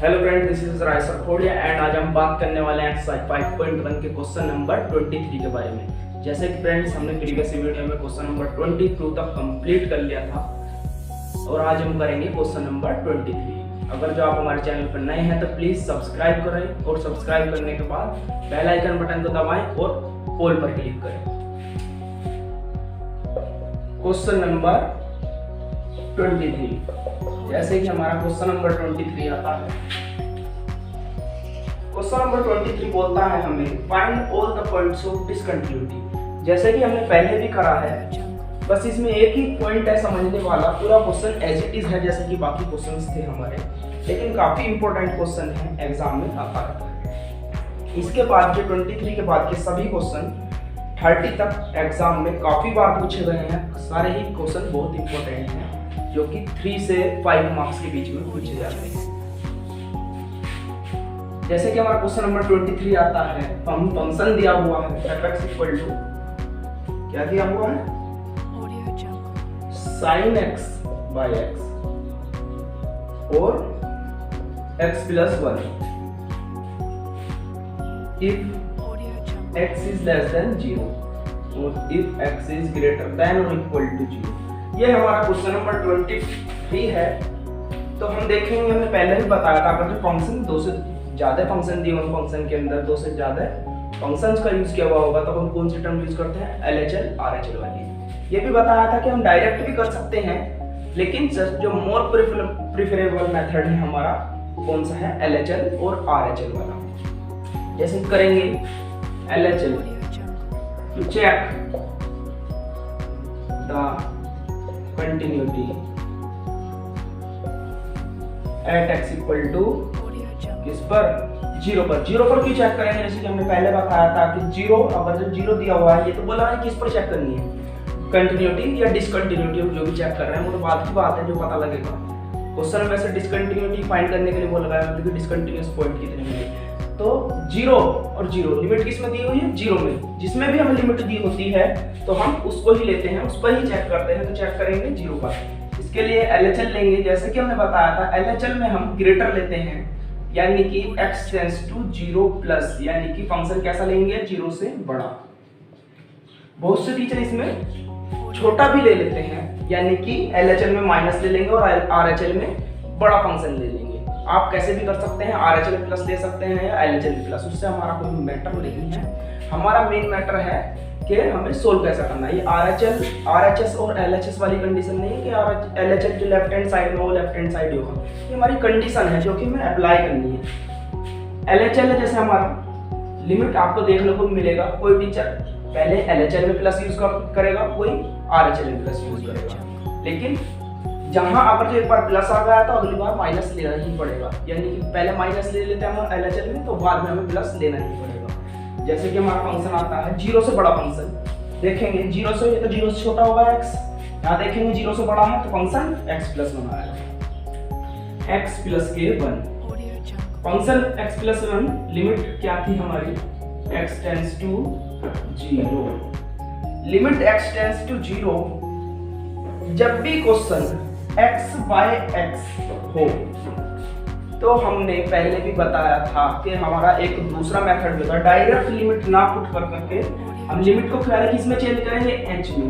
Hello friend, this is Rai Sarkhodiya and आज हम बात करने वाले हैं एक्सरसाइज 5.1 के क्वेश्चन नंबर 23 के बारे में। जैसे कि फ्रेंड्स हमने प्रीवियस वीडियो में क्वेश्चन नंबर 22 तक कंप्लीट कर लिया था और आज हम करेंगे क्वेश्चन नंबर 23। अगर जो आप हमारे चैनल पर नए हैं तो प्लीज सब्सक्राइब करें और सब्सक्राइब करने के बाद बेल आइकन बटन को दबाएं और ऑल पर क्लिक करें। क्वेश्चन नंबर 23, जैसे कि हमारा क्वेश्चन नंबर 23 आता है। क्वेश्चन नंबर 23 बोलता है हमें find all the points of discontinuity. जैसे कि हमने पहले भी करा है, बस इसमें एक ही पॉइंट है समझने वाला। पूरा क्वेश्चन एज इट इज है जैसे कि बाकी क्वेश्चंस थे हमारे, लेकिन काफी इंपॉर्टेंट क्वेश्चन है, एग्जाम में आता है। इसके बाद जो 23 के बाद के सभी क्वेश्चन 30 तक एग्जाम में काफी बार पूछे गए हैं। सारे ही क्वेश्चन बहुत इंपॉर्टेंट हैं जो कि 3 से 5 मार्क्स के बीच में पूछे जाते हैं। जैसे कि हमारा क्वेश्चन नंबर 23 आता है, हम फंक्शन दिया हुआ है f(x) इक्वल टू क्या दिया हुआ है, sin x by x और x plus 1 if x is less than 0 और if x is greater than or equal to 0। ये हमारा क्वेश्चन नंबर 23 है। तो हम देखेंगे, हमने पहले भी बताया था, अगर जो फंक्शन 2 से ज्यादा फंक्शन दिए होंगे, फंक्शन के अंदर 2 से ज्यादा फंक्शंस का यूज किया हुआ होगा, तो हम कौन सी टर्म यूज करते हैं, LHL RHL वाली। ये भी बताया था कि हम डायरेक्ट भी कर सकते हैं, लेकिन जो मोर प्रेफरेबल मेथड है हमारा कौन सा है, LHL और RHL वाला। जैसे करेंगे LHL to check the continuity at x equal to किस पर, 0 पर। 0 पर क्यों चेक करेंगे, जैसे कि हमने पहले बताया था कि 0, अगर जो 0 दिया हुआ है, ये तो बोला है किस पर चेक करनी है, कंटिन्यूटी या डिसकंटिन्यूटी, जो भी चेक कर रहे हैं वो तो बात की बात है, जो पता लगेगा। क्वेश्चन में वैसे डिसकंटिन्यूटी फाइंड करने के लिए वो लगाया है कि डिसकंटिन्यूअस पॉइंट कितने मिले। तो 0 और 0 लिमिट किस में दी हुई है, 0 में। जिसमें भी हमें लिमिट दी होती है तो हम उसको ही लेते हैं, उस पर ही चेक करते हैं। तो चेक करेंगे 0 पर। इसके लिए LHL लेंगे, जैसे कि हमने बताया था LHL में हम ग्रेटर लेते हैं, यानी कि x टेंड्स टू 0 प्लस, यानी कि फंक्शन कैसा लेंगे, 0 से बड़ा। बहुत से टीचर इसमें छोटा भी ले लेते हैं, यानी कि LHL में माइनस ले लेंगे और RHL में बड़ा फंक्शन ले लेंगे। आप कैसे भी कर सकते हैं, RHL प्लस ले सकते हैं या LHL प्लस, उससे हमारा कोई मैटर नहीं है। हमारा मेन मैटर है कि हमें सोल्व कैसा करना है। ये RHL, RHS और LHS वाली कंडीशन नहीं है कि LHL जो लेफ्ट हैंड साइड में हो लेफ्ट हैंड साइड होगा। ये हमारी कंडीशन है जो कि हमें अप्लाई करनी है। LHL है, जैसे हमारा लिमिट आपको देखने को मिलेगा, कोई टीचर पहले LHL में प्लस यूज करेगा, कोई RHL में प्लस यूज करेगा। लेकिन जहां अगर जो एक बार प्लस आ गया तो अगली बार माइनस लेना ही पड़ेगा, यानी कि पहले माइनस ले लेते हैं हम LHL में, तो बाद में हमें प्लस लेना ही पड़ेगा। जैसे कि हमारा फंक्शन आता है 0 से बड़ा फंक्शन, देखेंगे 0 से, ये तो 0 से छोटा होगा x, यहाँ देखेंगे 0 से बड़ा है तो फंक्शन x प्लस 1 आएगा, x प्लस के 1। फंक्शन x प्लस 1 लिमिट क्या थी हमारी, x tends to 0। Limit x tends to 0, जब भी क्वेश्चन x बाय x हो, तो हमने पहले भी बताया था कि हमारा एक दूसरा मेथड भी होता है, डायरेक्ट लिमिट ना पुट कर करके हम लिमिट को पहले किस में चेंज करेंगे, h में।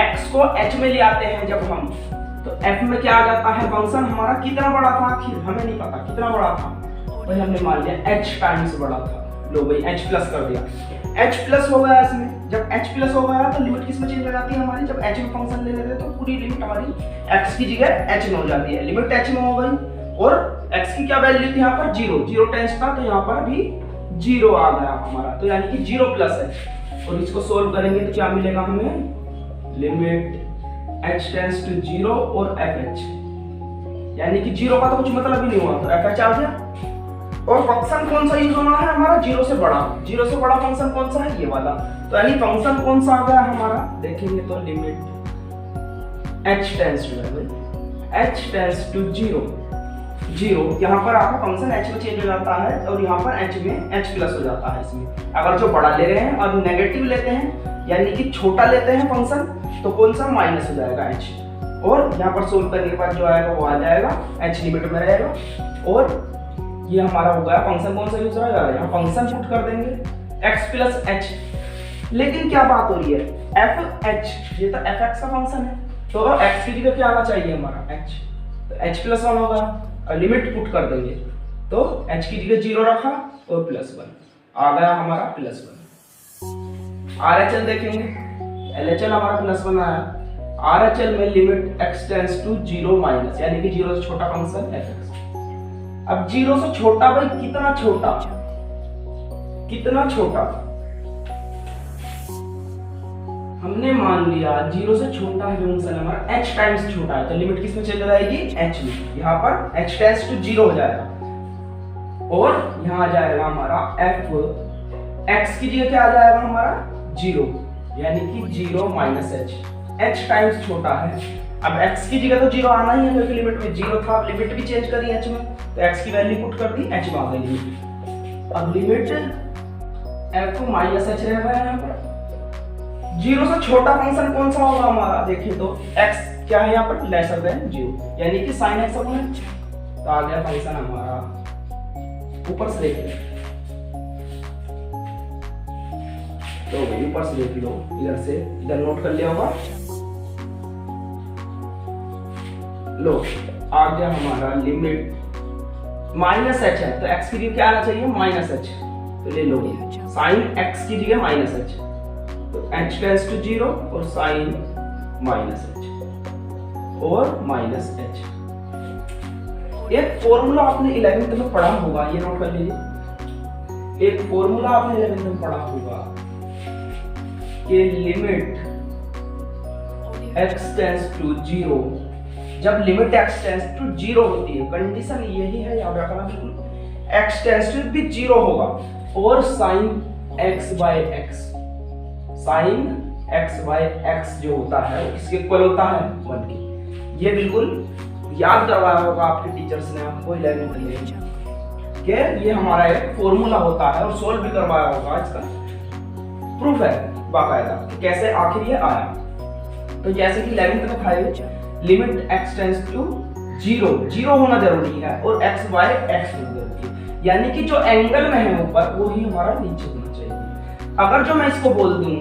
x को h में ले आते हैं जब हम, तो f में क्या आ जाता है, फंक्शन हमारा कितना बड़ा था, आखिर हमें नहीं पता कितना बड़ा था, वही हमने मान लिया h टाइम्स बड़ा था। लो भाई h प्लस कर दिया, h प्लस हो गया इसमें। जब h प्लस हो गया तो लिमिट किस में चेंज हो जाती है हमारी, जब h में फंक्शन ले लेते हैं तो पूरी लिमिट हमारी x की जगह h में हो जाती है। लिमिट h में हो गई और x की क्या वैल्यू थी यहाँ पर, 0 टेंस था, तो यहाँ पर भी 0 आ गया हमारा, तो यानी कि 0 प्लस h। और इसको सोल्व करेंगे तो क्या मिलेगा हमें, लिमिट h टेंस टू 0 और fh, यानी कि 0 का तो कुछ मतलब ही नहीं हुआ, तो fh आ गया। और फंक्शन कौन सा यूज होना है हमारा, 0 से बड़ा। 0 से बड़ा फंक्शन कौन सा है, ये वाला। तो यानी फंक्शन कौन सा आ गया हमारा, देखेंगे तो लिमिट h टेंड्स टू 0। यहाँ पर आपका फंक्शन h में चेंज हो जाता है और यहाँ पर h में h प्लस हो जाता है इसमें। अगर जो बड़ा ले रहे हैं और नेगेटिव लेते हैं, यानी कि छोटा लेते हैं फंक्शन, तो कौन सा, माइनस हो जाएगा h। और यहाँ पर सोल्व करने के बाद जो आएगा वो आ जाएगा, h लिमिट में रहेगा। और ये हमारा हो गया। फंक्शन कौन सा यूज रहेगा, यहाँ फंक्शन पुट कर देंगे x प्लस एच। लेकिन क्या बात हो रही है, एफ एच, ये तो एफ एक्स का फंक्शन है, तो x की जगह क्या आना चाहिए हमारा h, तो h प्लस वन होगा। और लिमिट पुट कर देंगे तो h की जगह 0 रखा और प्लस वन आ गया हमारा प्लस वन। RHL देखेंगे, LHL हमारा प्लस वन आया। RHL में limit x tends to 0 minus, यानी कि 0 से छोटा फंक्शन fx। अब 0 से छोटा भाई कितना छोटा, कितना छोटा, हमने मान लिया 0 से छोटा है फंक्शन हमारा h टाइम्स छोटा है, तो लिमिट किस में चली जाएगी, h में। यहाँ पर h टेंड्स टू 0 हो जाएगा और यहाँ आ जाएगा हमारा f, x की जगह क्या आ जाएगा हमारा 0, यानी कि 0 माइनस h टाइम्स छोटा है। अब x की जगह तो 0 आना ही है क्योंकि लिमिट में 0 था, लिमिट भी चेंज करी h में, तो x की वैल्यू पुट कर दी, h में आ गई। अब लिमिट f माइनस h रहेगा यहाँ पर। 0 से छोटा फंक्शन कौन सा होगा हमारा, देखिए तो x क्या है यहाँ पर, लेसर देन 0, यानी कि sin x अपॉन h। तो आ गया फंक्शन हमारा, ऊपर से देखिए तो भाई ऊपर से देख लो, इधर से इधर नोट कर लिया होगा। लो आ गया हमारा लिमिट माइनस h है, तो x की जगह क्या आना चाहिए, माइनस h, तो ले लो sin x की जगह माइनस h, तो h टेंड्स टू 0 और sin माइनस h और माइनस h। एक फॉर्मूला आपने 11th में पढ़ा होगा, ये नोट कर लीजिए। एक फॉर्मूला आपने 11th में पढ़ा होगा कि लिमिट x टेंड्स टू 0, जब लिमिट x टेंड्स टू 0 होती है, कंडीशन यही है, याद रखना बिल्कुल, x टेंड्स टू भी 0 होगा और sin x by x, sin x by x जो होता है वो किसके इक्वल होता है, 1 के। ये बिल्कुल याद करवाया होगा आपके टीचर्स ने आपको 11th में कि ये हमारा एक फॉर्मूला होता है, और सोल्व भी करवाया होगा, इसका प्रूफ है बाकायदा कि कैसे आखिर ये आया। तो जैसे कि 11th में था, लिमिट x टेंड्स टू 0 होना जरूरी है और x by x होना जरूरी है, यानी कि जो एंगल में है ऊपर वो ही हमारा नीचे होना चाहिए। अगर जो मैं इसको बोल दूं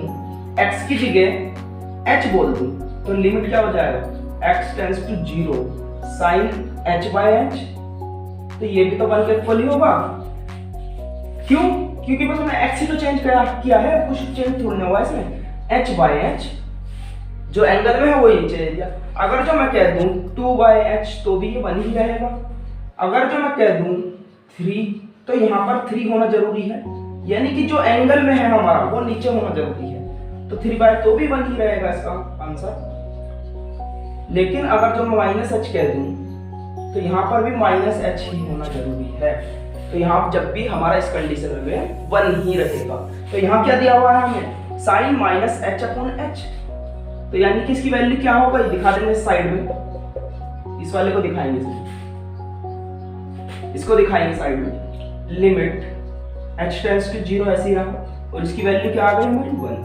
x की जगह h बोल दूं तो लिमिट क्या हो जाएगा, x tends to 0 sin h by h, तो ये भी तो 1 के इक्वल ही होगा। क्यों, क्योंकि बस मैंने x ही तो चेंज किया है, कुछ चेंज थोड़ी ना हुआ इसमें। h by h जो एंगल में है वो नीचे ले दिया। अगर जो मैं कह दूं 2 by h तो भी ये 1 ही रहेगा। अगर जो मैं कह दूं 3 तो यहाँ पर 3 होना जरूरी है, यानी कि जो एंगल में है हमारा वो नीचे होना जरूरी है, तो 3 by तो भी 1 ही रहेगा इसका आंसर। लेकिन अगर जो मैं माइनस h कह दूं तो यहाँ पर भी माइनस h ही होना जरूरी है, तो यहाँ जब भी हमारा इस कंडीशन में 1 ही रहेगा। तो यहाँ क्या दिया हुआ है हमें, sin minus h upon h, तो यानी कि इसकी वैल्यू क्या होगा, ये दिखा देंगे साइड में, इस वाले को दिखाएंगे, इसको दिखाएंगे साइड में। लिमिट h टेंड्स टू 0 ऐसे ही रहा और इसकी वैल्यू क्या आ गई हमारी 1,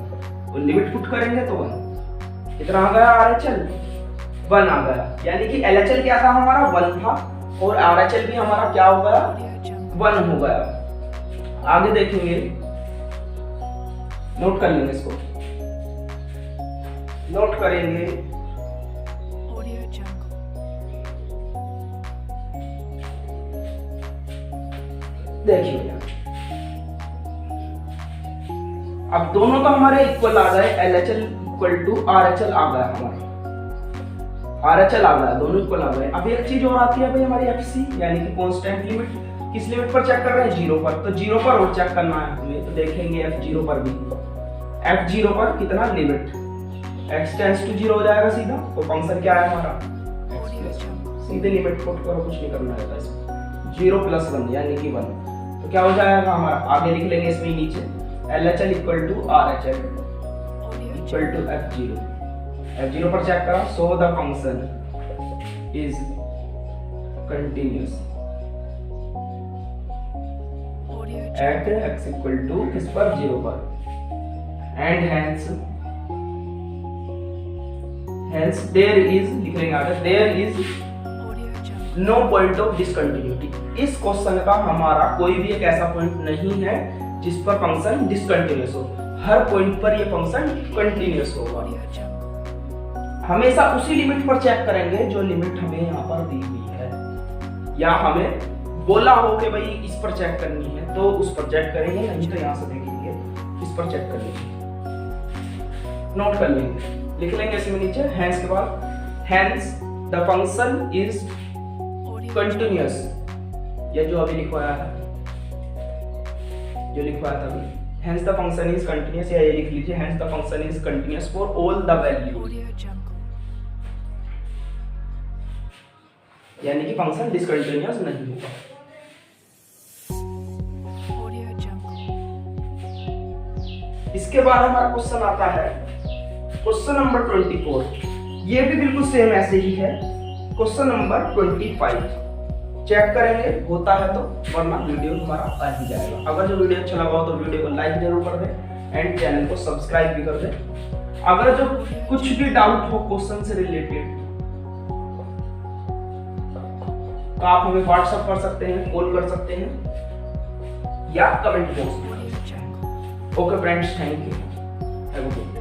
और लिमिट पुट करेंगे तो 1। कितना आ गया RHL, 1 आ गया, यानी कि LHL क्या था हमारा 1 था और RHL भी हमारा क्या हो गया, 1 हो गया। आगे देखेंगे, नोट कर लेंगे, इसको नोट करेंगे। देखिए अब दोनों तो हमारे इक्वल आ गए, LHL इक्वल टू RHL आ गया, हमारा RHL आ गया, दोनों इक्वल आ गए। अब एक चीज और आती है भाई हमारी FC, यानी कि कांस्टेंट लिमिट। किस लिमिट पर चेक कर रहे हैं, 0 पर, तो 0 पर और चेक करना है हमें, तो देखेंगे F0 पर भी, F0 पर कितना लिमिट x टेंड्स टू 0 हो जाएगा सीधा, तो फंक्शन क्या है हमारा x, सीधे लिमिट पुट करो, कुछ नहीं करना है इसमें, 0 प्लस 1 यानी कि 1, तो क्या हो जाएगा हमारा, आगे लिख लेंगे इसमें नीचे, LHL equal to RHL equal to F0 पर चेक करा, so the function is continuous at x equal to किस पर, 0 पर, एंड hence there is, लिख लेंगे आगे, there is no point of discontinuity. इस क्वेश्चन का हमारा कोई भी एक ऐसा पॉइंट नहीं है जिस पर फंक्शन डिसकंटिन्यूअस हो, हर पॉइंट पर ये फंक्शन कंटिन्यूअस होगा। हमेशा उसी लिमिट पर चेक करेंगे जो लिमिट हमें यहाँ पर दी हुई है, या हमें बोला हो कि भाई इस पर चेक करनी है तो उस पर चेक करेंगे, नहीं तो यहाँ से देखेंगे इस पर चेक कर लेंगे, नोट कर लेंगे, लिख लेंगे इसमें नीचे हैंस के बाद, hence the function is continuous. ये जो अभी लिखवाया है, जो लिखवाया था अभी, hence the function is continuous, या ये लिख लीजिए hence the function is continuous for all the values, यानी कि फंक्शन डिसकंटिन्यूअस नहीं होगा। इसके बाद हमारा क्वेश्चन आता है क्वेश्चन नंबर 24। ये भी बिल्कुल सेम ऐसे ही है। क्वेश्चन नंबर 25 चेक करेंगे, होता है तो, वरना वीडियो हमारा आ ही जाएगा। अगर जो वीडियो अच्छा लगा हो तो वीडियो को लाइक जरूर कर दें एंड चैनल को सब्सक्राइब भी कर दें। अगर जो कुछ भी डाउट हो क्वेश्चन से रिलेटेड तो आप हमें व्हाट्सएप कर सकते हैं, कॉल कर सकते हैं, या कमेंट बॉक्स में। Okay friends, thank you, have a good day.